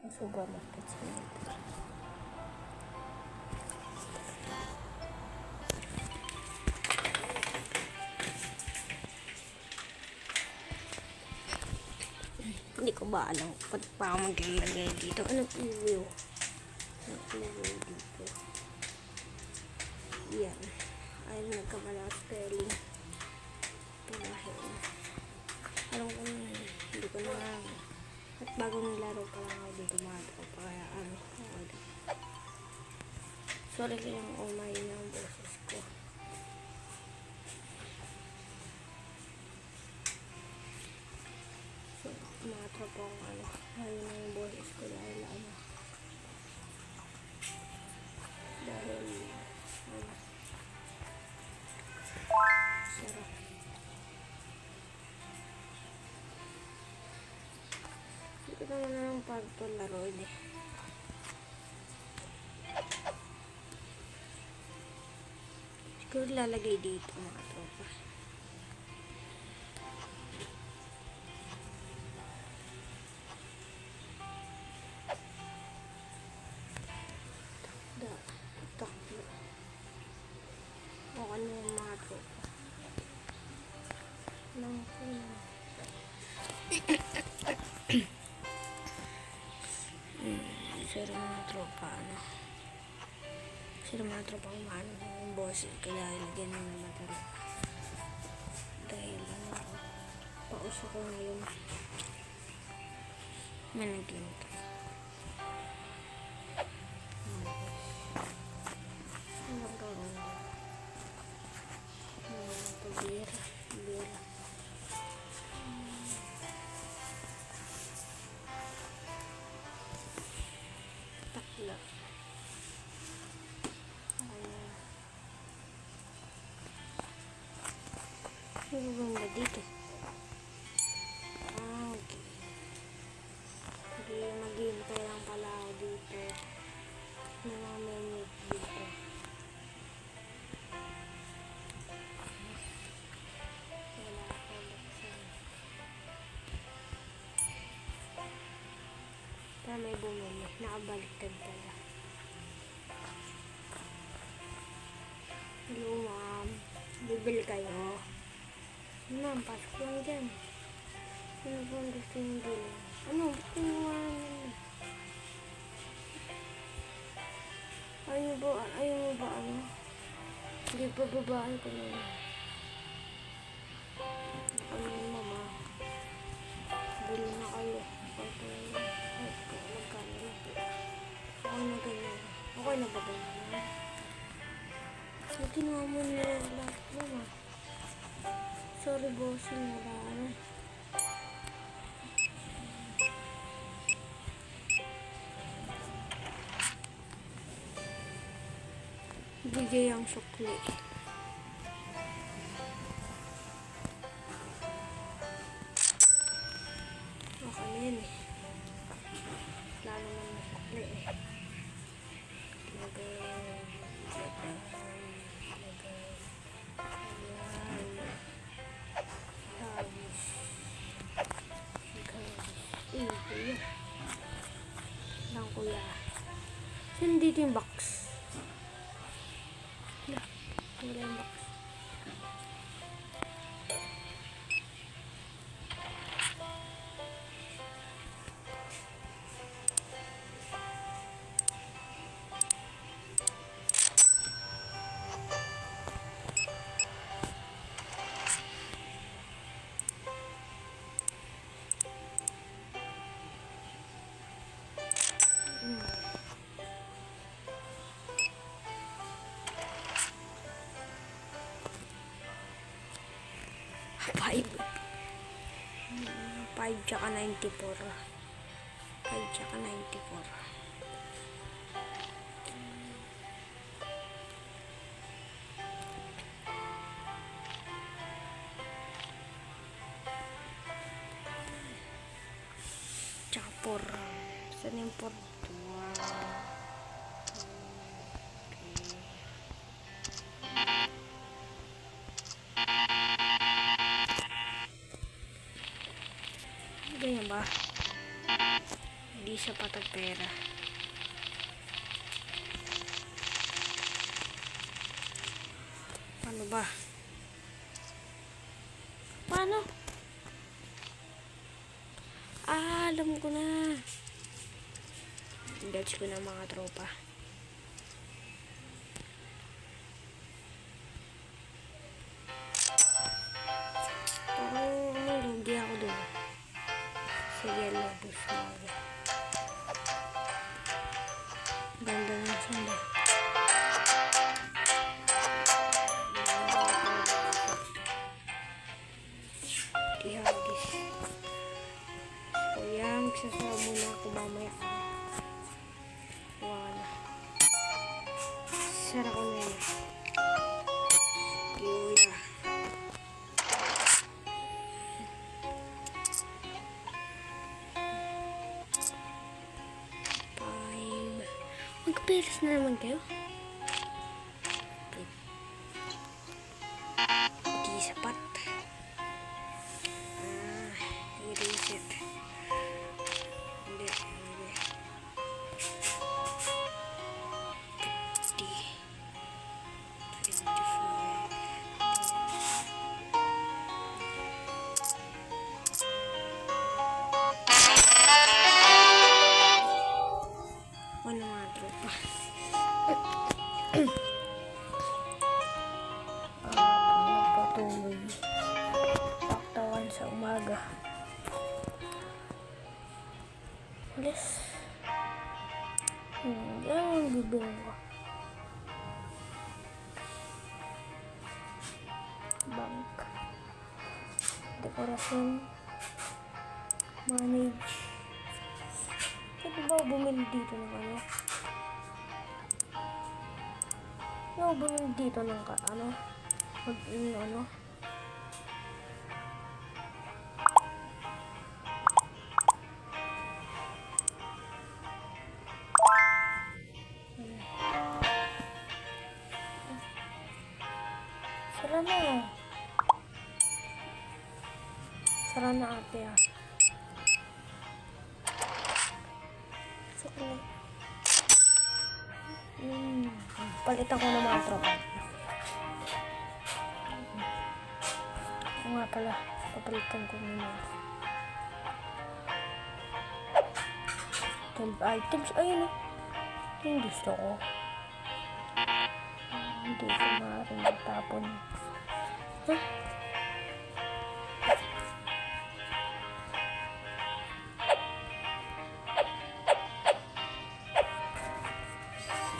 Supermarket sa dito. Hindi ko ba alam kung pa ako maglalagay dito. Anong i-view? Anong i-view dito? Yan. Ay, nagkamala ang spelling. Pinahin. Alam ko na, hindi ko na alam. At bagong laro pa lang ako dito mga tropa. Kaya ano, okay. Sorry kayong umay na ang boses ko. So, mga tropa kong ano, ayun na yung boses ko dahil ano. Dahil, ano, sarap. Hindi ko naman na lang pagpalaro eh. Siguro lalagay dito mga tropa. Takbo. O ano yung mga tropa. Lang ko na. Sir mga tropa ano. Sir mga tropa kumano yung boss. Kaya ilagyan mo na matara. Dahil ano ako. Pauso ko ngayon. Managin ito. Bira. Takla. Ano ba dito? Okay. Maghihintay lang pala ako dito. May mga menu dito. Wala ako buksan. Para may bumili. Nakabaliktad pala. Hello ma'am. Bibili kayo. Ma'am, pasok lang dyan. Ano po ang gusto nyo bilhin? Ano? Gusto nyo naman. Ayaw mo ba ano? Hindi pa babae ko na yun. Ano yun, mama? Bili na kayo. Magkano na po. Okay na ganyan. Okay na ba ganyan? Ginawa mo nila lahat, mama. Sorry, bossing. Wala na. Bigay ang sukli. Okay na yun eh. Lalo naman ang sukli eh. Kuya. Lang kuya. Saan dito yung box? Wala yung box. Five tsaka 94. 5 tsaka 94. Tsaka 4. Saan yung 4? Ganyan ba? Di sapat ang pera. Paano ba? Paano? Alam ko na. Gets ko na mga tropa. Parang lugi ako dun. Sige, lobos na ako. Ganda ng sanda. Ihagis. So yan, magsasawa muna ako mamaya. Wala. Sara ko na yun. Yuya. Magpapiris na naman kayo. Di sapat. I-reset. Hindi. 50. 25. Ano mga tropa? Nagpatuloy. Saktawan sa umaga. Alis. Yan, bibigyan ko. Bank. Dekorasyon. Manage. Pwede ba bumili dito ng ano? Bumili dito ng ano? Ano? Sara na. Sara na ate ah. Sakit. Palitan ko ng mga tropa. Oo nga pala. Papalitan ko muna. 12 items. Ayun o. Yung gusto ko. Hindi ko maaaring matapon. Huh?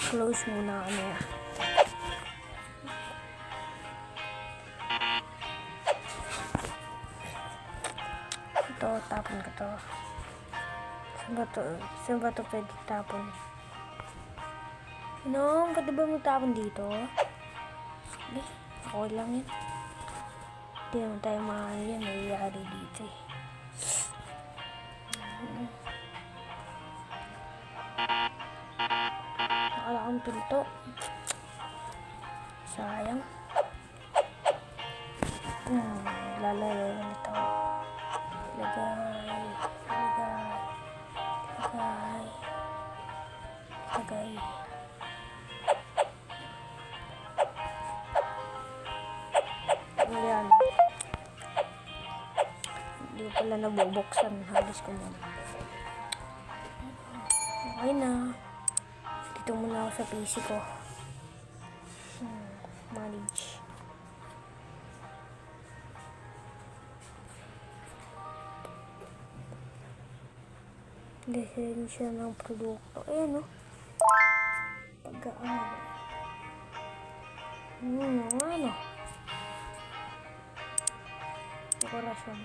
Close muna ano ya. Ito, tapon ko to. Saan ba to pwede tapon? Ano? Pwede ba magtapon dito? Sige, ako lang yan. Hindi naman tayo maano yan. Mayayari dito eh. Wala akong pinto. Sayang. Lalaro ulit ako. Lagay. Ayan. Hindi ko pala nabubuksan. Halos ko muna. Okay na. Dito muna ako sa PC ko. Manage. Lisensya ng produkto. Ayan o. Pagkaan. Ano? Dekorasyon.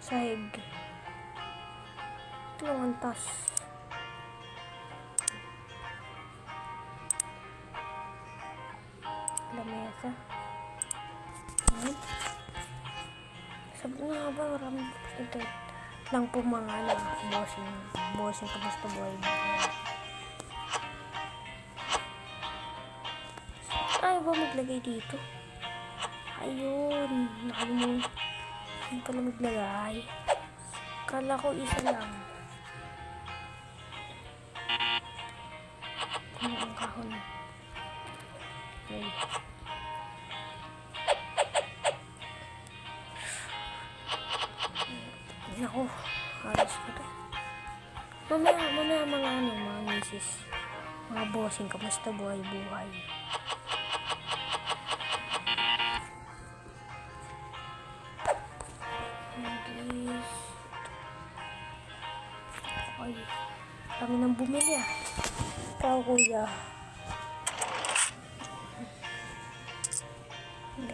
Sahig. Ito ang antas. Lamesa. Sabi nga ba, marami ito. Lang po mga bossing kamusta buhay mo. Ay ba maglagay dito? Ayun, nakalimutan. Hindi pala maglagay. Kala ko isa lang. Mamaya mga ano, mga misis, mga bossing, kamusta buhay-buhay? English. Ay, kami nang bumili ah. Ikaw, kuya. Hindi.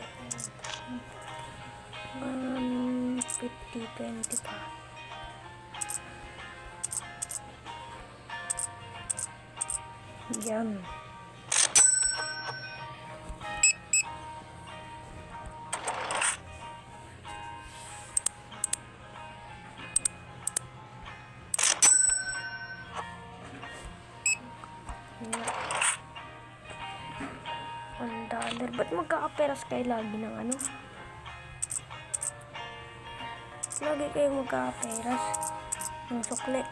50-20 pa. Yan. $1. Ba't magkakaperas kayo lagi ng ano? Lagi kayo magkakaperas ng sukle.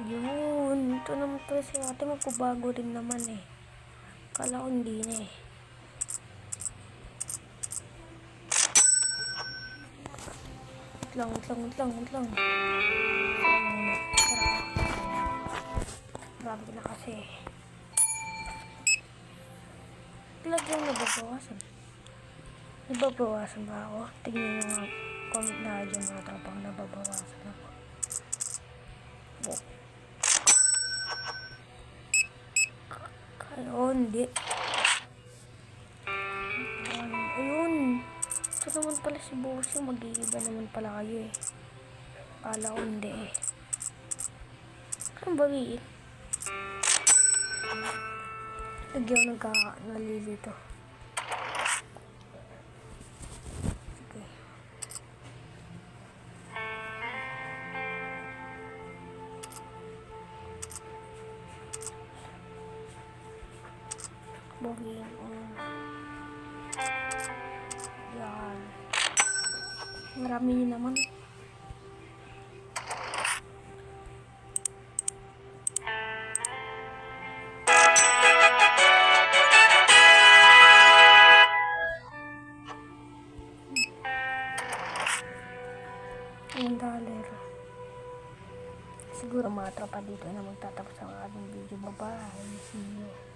Yun. Ito naman pala si ate. Magpabago rin naman eh. Kala ko hindi na eh. Wait lang. Grabe na kasi. Ilag lang nababawasan. Nababawasan ba ako? Tignan nyo nga. Comment na dyan mga tropang nababawasan ako. Ayun, hindi. Ayun. Ito naman pala si Bossy. Mag-iiba naman pala kayo eh. Kala ko hindi eh. Ano ba iit? Lagyan ko nalilito. Okay. Bogin. Yan. Marami nyo naman. $1. Siguro mga tropa dito na magtatapos ang ating video. Bye-bye. See you.